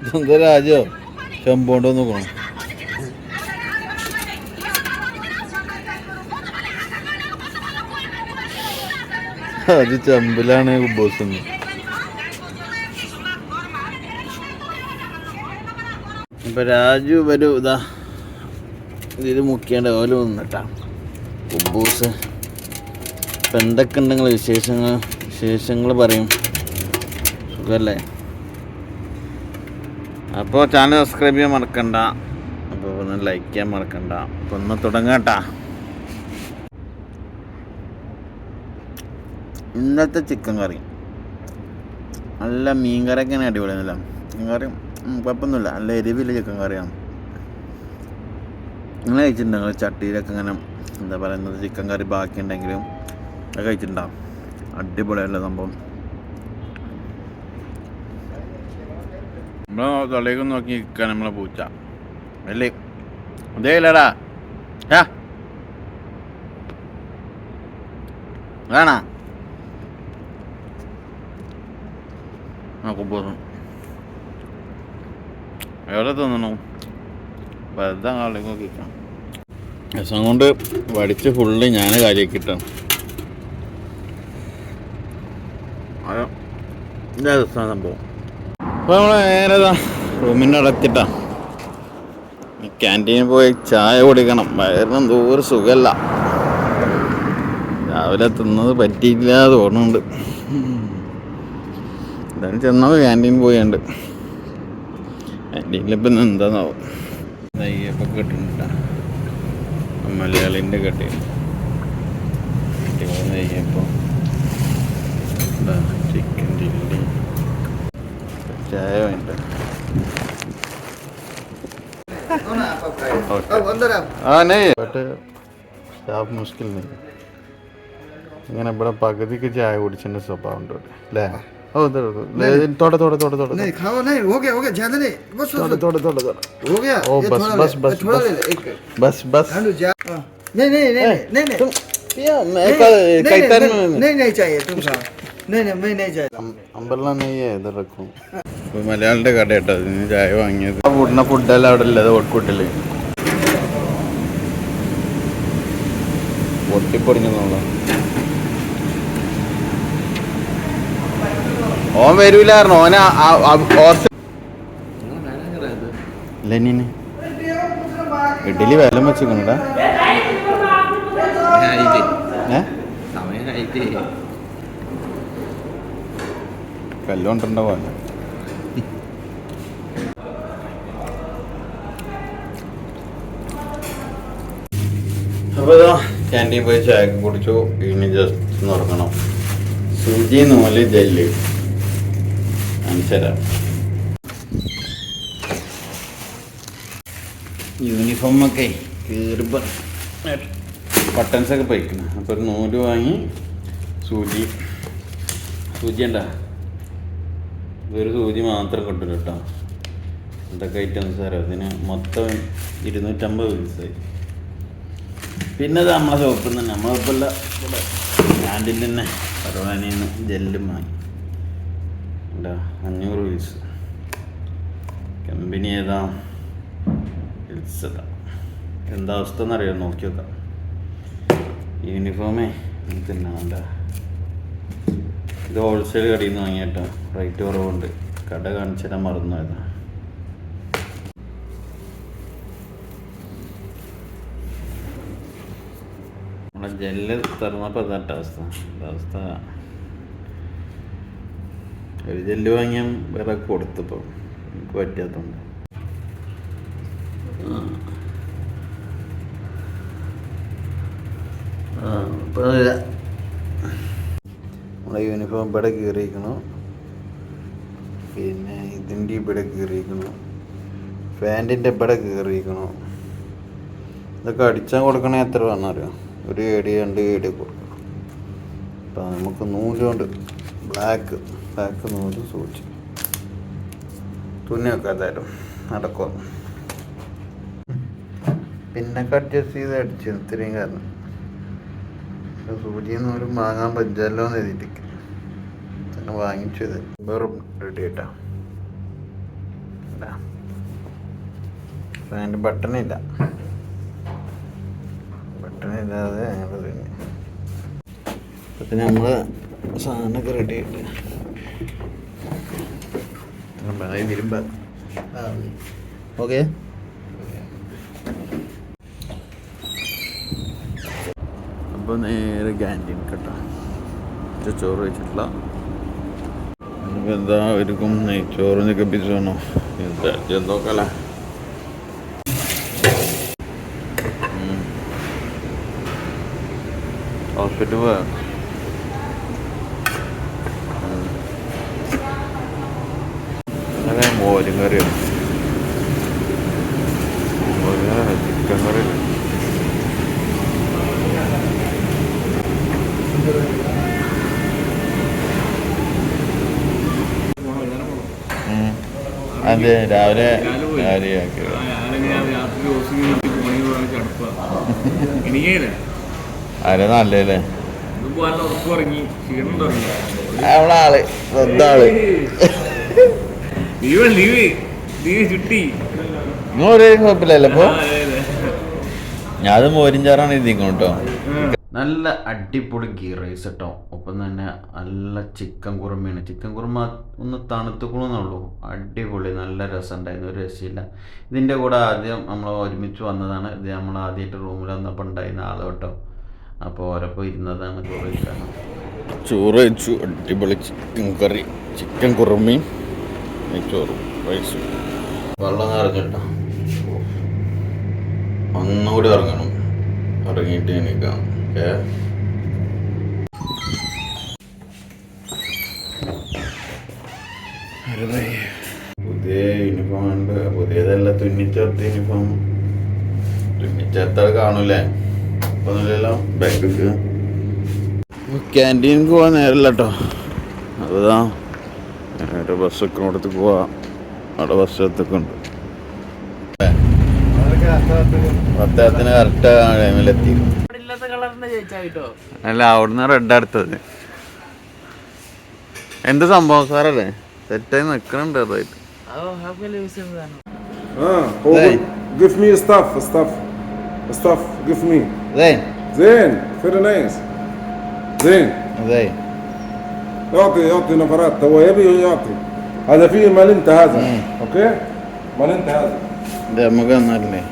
എന്താ രാജോ ചെമ്പോണ്ടോ നോക്കണം. അത് ചെമ്പിലാണ് കുബൂസ്. ഇപ്പൊ രാജു വരും. ഇതാ ഇതിൽ മുക്കിയേണ്ട ഓല വന്നിട്ടാ കുബൂസ്. ഇപ്പം എന്തൊക്കെ ഉണ്ടെങ്കിൽ വിശേഷങ്ങൾ പറയും. സുഖമല്ലേ? അപ്പോൾ ചാനൽ സബ്സ്ക്രൈബ് ചെയ്യാൻ മറക്കണ്ട. അപ്പോൾ ഒന്ന് ലൈക്ക് ചെയ്യാൻ മറക്കണ്ട. അപ്പോൾ ഒന്ന് തുടങ്ങാട്ടാ. ഇന്നത്തെ ചിക്കൻ കറി നല്ല മീൻ കറിയൊക്കെ അടിപൊളിയാണല്ലോ. മീൻ കറി കുഴപ്പമൊന്നുമില്ല. നല്ല എരിവില്ല ചിക്കൻ കറിയാണ്. നിങ്ങൾ കഴിച്ചിട്ടുണ്ടോ? ചട്ടിയിലൊക്കെ ഇങ്ങനെ എന്താ പറയുന്നത് ചിക്കൻ കറി ബാക്കി ഉണ്ടെങ്കിലും അത് കഴിച്ചിട്ടുണ്ടാവും. അടിപൊളിയല്ല സംഭവം. നമ്മളെ തൊള്ളേക്ക് നോക്കി നിൽക്കാൻ നമ്മളെ പൂച്ച അല്ലേ? അതേ ഇല്ലടാ വേണ കുബൂസും എവിടെ തോന്നണു വെറുതെ ആളേക്ക് നോക്കിക്കാം. രസം കൊണ്ട് വടിച്ച് ഫുള്ള് ഞാൻ കാര്യമാക്കിയിട്ടാണ്. അത് എന്താ രസമാണ് സംഭവം. അപ്പോൾ നമ്മൾ നേരെ റൂമിൻ്റെ അടത്തിട്ടാ ക്യാൻറ്റീനിൽ പോയി ചായ കുടിക്കണം. വയറിനും ദൂരം സുഖമല്ല. രാവിലെ തിന്നത് പറ്റിയില്ല തോന്നുന്നുണ്ട്. എന്തായാലും ചെന്നാൽ ക്യാൻറ്റീനിൽ പോയുണ്ട്. ക്യാൻറ്റീനിലിപ്പം എന്താന്നാവും. നെയ്യപ്പം കിട്ടുന്നുണ്ട. മലയാളിൻ്റെ കട്ടി നെയ്യപ്പം, ചിക്കൻ ചില്ലി, ചായ വേണ്ട. സ്റ്റാഫ് മുഷ്കിൽ ഇങ്ങനെ ഇവിടെ പകുതിക്ക് ചായ കുടിച്ചതിൻ്റെ സ്വഭാവം ഉണ്ട് അല്ലേ? ഓ തോടെ തോടെ തോടെ തോടെ ബസ് ബസ് ബസ് അമ്പല നെയ്യ് ഇറക്കും. മലയാളിയുടെ കട കേട്ടോ ഇതിന് ചായ വാങ്ങിയത്. ഫുഡിനെ ഫുഡെല്ലാം അവിടെ ഇല്ല. അത് ഓട്ട്കൂട്ടില് പൊട്ടിപ്പൊടിഞ്ഞെന്നുള്ള. ഓൻ വരൂലായിരുന്നു. ഓന് ലെനിന് ഇഡലി വില വെച്ചിക്കണടാ. കല്ലുകൊണ്ടുണ്ടാവോ? അപ്പോൾ ഇതാ ക്യാൻറ്റീൻ പോയി ചായ കുടിച്ചു. ഇനി ജസ്റ്റ് ഉറങ്ങണം. സൂചി നൂല് ജെല്ല് കാണിച്ചുതരാം. യൂണിഫോമൊക്കെ കീറുമ്പോൾ ബട്ടൺസൊക്കെ പോയിക്കണം. അപ്പോൾ ഒരു നൂല് വാങ്ങി സൂചി ഉണ്ടാ ഒരു സൂചി മാത്രം കിട്ടില്ല കേട്ടോ. എന്തൊക്കെ ഐറ്റംസ് തരാം. ഇതിന് മൊത്തം 250 പീസായി. പിന്നെ അത് നമ്മളെ ഷോപ്പിൽ നിന്ന് നമ്മളെ ഷോപ്പല്ല ഇവിടെ ക്യാൻറ്റീൻ തന്നെ പരവാനിയിൽ നിന്ന് ജെല്ലും വാങ്ങി എന്താ 500 പീസ്. കമ്പനി ഏതാ? ഇൽസതാ. എന്താ അവസ്ഥ എന്നറിയാം, നോക്കി നോക്കാം. യൂണിഫോമേ തന്നെ വേണ്ട. ഇത് ഹോൾസെയിൽ കടയിൽ നിന്ന് വാങ്ങിയിട്ടോ. റേറ്റ് കുറവുണ്ട്. കട കാണിച്ചു തരാൻ മറന്നു പോയതാ. നമ്മളെ ജെല്ല് തുറന്നപ്പോൾ അതാട്ട അവസ്ഥ. ഒരു ജെല്ല് വാങ്ങിയാൽ വേറെ കൊടുത്തപ്പോൾ എനിക്ക് പറ്റാത്തതുകൊണ്ട്. നമ്മളെ യൂണിഫോം ഇവിടെ കീറിയിരിക്കണം. പിന്നെ ഇതിൻ്റെ ഇവിടെ കീറിയിരിക്കണം. പാൻറ്റിൻ്റെ ഇവിടെ കീറിയിരിക്കണം. ഇതൊക്കെ അടിച്ചാൽ കൊടുക്കണേ എത്ര വേണമെന്നറിയാം? ഒരു 2 ഏടി കൊടുക്കണം. അപ്പം നമുക്ക് നൂലുകൊണ്ട് ബ്ലാക്ക് നൂല് സൂചി തുന്നി വെക്കാതായാലും നടക്കും. പിന്നെ അഡ്ജസ്റ്റ് ചെയ്ത് അടിച്ചു ഇത്രയും കാരണം സൂചിയിൽ നിന്ന് ഒരു വാങ്ങാൻ പറ്റില്ലല്ലോ എന്ന് എഴുതിയിട്ട് തന്നെ വാങ്ങിച്ചത്. വെറും റെഡി ആയിട്ടാ. കേട്ടോ. അതിൻ്റെ ബട്ടണില്ല, ബട്ടണില്ലാതെ ഞങ്ങൾ തിന്നു. അപ്പം നമ്മൾ സാധനമൊക്കെ റെഡി ആയിട്ട് വരുമ്പ ഓക്കെ. അപ്പോൾ നേരെ ക്യാൻറ്റീൻ കേട്ടോ. ചോറ് വെച്ചിട്ടില്ല. നമുക്ക് എന്താ ഒരുക്കും നെയ്ച്ചോറിനൊക്കെ ബിസിയാണോ നോക്കല്ലേ. ഹോസ്പിറ്റൽ പോവാ. അങ്ങനെ മോരും കറിയാണ്, ചിക്കൻ കറി. അതെ രാവിലെ അതെ നല്ലല്ലേ. അവളാള് സ്വന്താള് ഒരു കുഴപ്പമില്ലല്ലോ. അപ്പൊ ഞാൻ മോരും ചാറാണ് എഴുതിക്കണം കേട്ടോ. നല്ല അടിപൊളി ഗീ റൈസ് കേട്ടോ. ഒപ്പം തന്നെ നല്ല ചിക്കൻ കുറുമയാണ്. ചിക്കൻ കുറുമ ഒന്ന് തണുത്തുക്കണമെന്നുള്ളൂ. അടിപൊളി, നല്ല രസമുണ്ടായിരുന്നു, ഒരു രക്ഷയില്ല. ഇതിൻ്റെ കൂടെ ആദ്യം നമ്മൾ ഒരുമിച്ച് വന്നതാണ്. ഇത് നമ്മൾ ആദ്യമായിട്ട് റൂമിൽ വന്നപ്പോൾ ഉണ്ടായിരുന്ന ആൾ കേട്ടോ. അപ്പോൾ ഓരപ്പോൾ ഇരുന്നതാണ് ചോറ് കഴിക്കാൻ. ചോറ് കഴിച്ചു. അടിപൊളി ചിക്കൻ കറി, ചിക്കൻ കുറുമയും ചോറും റൈസും. വെള്ളം നിറഞ്ഞിട്ടോ, ഒന്നുകൂടി ഇറങ്ങണം, ഇറങ്ങിയിട്ട് എനിക്കാം. പുതിയ യൂണിഫോം ഉണ്ട്. പുതിയതല്ല, തുന്നിച്ചേർത്ത യൂണിഫോം. തുന്നിച്ചേർത്ത കാണൂലേ? ഒന്നുമില്ലല്ലോ. ബാഗിക്ക് ക്യാൻറ്റീനിക്ക് പോകാൻ നേരമില്ല കേട്ടോ. അതാ നേരെ ബസ്സൊക്കെ കൊടുത്ത് പോവാ. അവിടെ ബസ് എത്തൊക്കെ ഉണ്ട്. പത്തത്തിന് കറക്റ്റ് ടൈമിലെത്തി. അല്ല, അവിടുന്ന് റെഡ് അടുത്തത്. എന്ത് സംഭവം സാറല്ലേ? സെറ്റായി നിൽക്കണുണ്ട് അതായിട്ട്. Give me stuff. Give me. زين very nice. زين. يعطي نفرات. هو يبي يعطي. هذا فيه مال انت هذا. اوكي. مال انت هذا. ഇത് നമുക്ക് തന്നാലേ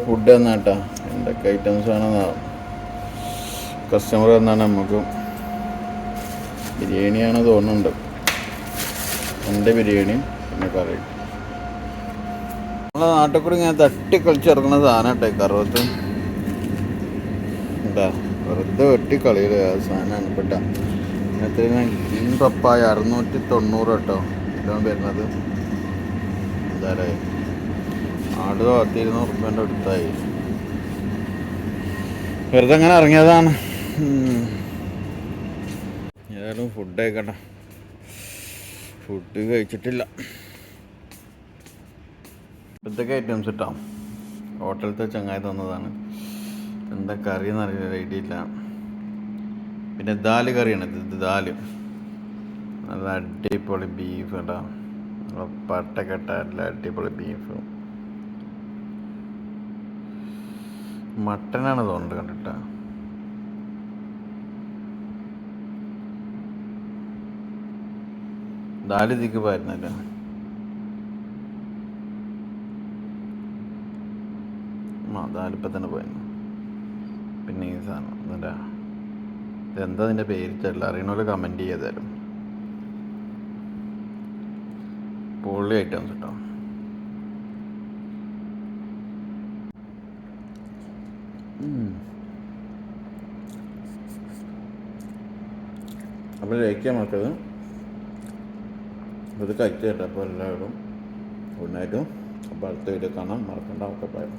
ഫുഡ് തന്നാട്ടാ. എന്തൊക്കെ ഐറ്റംസ് ആണെന്നാ കസ്റ്റമർ തന്നാണ്. നമുക്ക് ബിരിയാണിയാണ് തോന്നുന്നുണ്ട്. എൻ്റെ ബിരിയാണിയും പിന്നെ കറി. നമ്മളെ നാട്ടിൽ കൂടി ഇങ്ങനെ തട്ടിക്കളിച്ച് ഇറങ്ങുന്ന സാധനം കേട്ടോ. കറുവത്ത് എന്താ വെറുതെ വെട്ടിക്കളിയില്ല ആ സാധനമാണ് പെട്ട. ഇങ്ങനത്തെ പപ്പായ 690 കേട്ടോ കിലോ വരുന്നത്. എന്തായാലേ ആട് 200 റുപ്യേൻ്റെ അടുത്തായി. വെറുതെ അങ്ങനെ ഇറങ്ങിയതാണ്. ഏതായാലും ഫുഡ് കഴിക്കട്ടെ. ഫുഡ് കഴിച്ചിട്ടില്ല. ഇതൊക്കെ ഐറ്റംസ് കിട്ടാം. ഹോട്ടലത്തെ ചങ്ങായി തന്നതാണ്. എന്താ കറി എന്നറിയില്ല, ഐഡിയ ഇല്ല. പിന്നെ ദാല് കറിയാണ്. ഇത് ദാല് നല്ല അടിപൊളി ബീഫ് കേട്ടോ. പട്ടക്കെട്ട നല്ല അടിപൊളി ബീഫ്. മട്ടനാണ് തോന്നുന്നത് കണ്ടിട്ടാ. ദാല് ഇതിക്ക് പോയിരുന്നല്ലോ. ദാലിപ്പം തന്നെ പോയിരുന്നു. പിന്നെ ഈ സാധനം എന്നിട്ടാ ഇതെന്താ അതിൻ്റെ പേര് ചെല്ല അറിയണ കമൻറ്റ് ചെയ്താലും. പൊള്ളി ഐറ്റംസ് കേട്ടോ. അപ്പോൾ കഴിക്കാൻ മക്കള് ഇത് കഴിച്ചു കേട്ടോ. അപ്പോൾ എല്ലാവരും ഗുഡ് നൈറ്റും. അപ്പോൾ അടുത്ത വീഡിയോ കാണാം. മറക്കണ്ട. ഒക്കെ പോയത്.